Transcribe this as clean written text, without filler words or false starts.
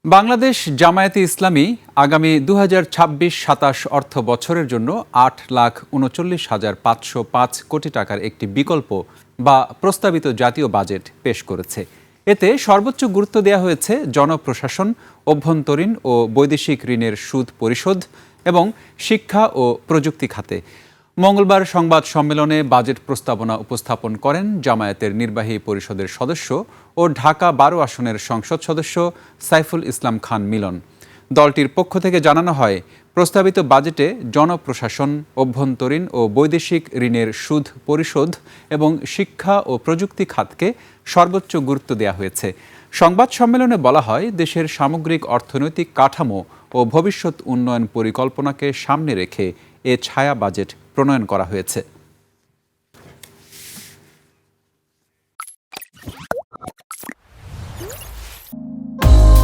বাংলাদেশ জামায়াতে ইসলামী আগামী ২০২৬-২৭ অর্থ বছরের জন্য ৮,৩৯,৫০৫ কোটি টাকার একটি বিকল্প বা প্রস্তাবিত জাতীয় বাজেট পেশ করেছে। এতে সর্বোচ্চ গুরুত্ব দেওয়া হয়েছে জনপ্রশাসন, অভ্যন্তরীণ ও বৈদেশিক ঋণের সুদ পরিশোধ এবং শিক্ষা ও প্রযুক্তি খাতে। মঙ্গলবার সংবাদ সম্মেলনে বাজেট প্রস্তাবনা উপস্থাপন করেন জামায়াতের নির্বাহী পরিষদের সদস্য ও ঢাকা ১২ আসনের সংসদ সদস্য সাইফুল ইসলাম খান মিলন। দলটির পক্ষ থেকে জানানো হয়, প্রস্তাবিত বাজেটে জনপ্রশাসন, অভ্যন্তরীণ ও বৈদেশিক ঋণের সুদ পরিশোধ এবং শিক্ষা ও প্রযুক্তি খাতকে সর্বোচ্চ গুরুত্ব দেওয়া হয়েছে। সংবাদ সম্মেলনে বলা হয়, দেশের সামগ্রিক অর্থনৈতিক কাঠামো ও ভবিষ্যৎ উন্নয়ন পরিকল্পনাকে সামনে রেখে এ ছায়া বাজেট প্রণয়ন করা হয়েছে।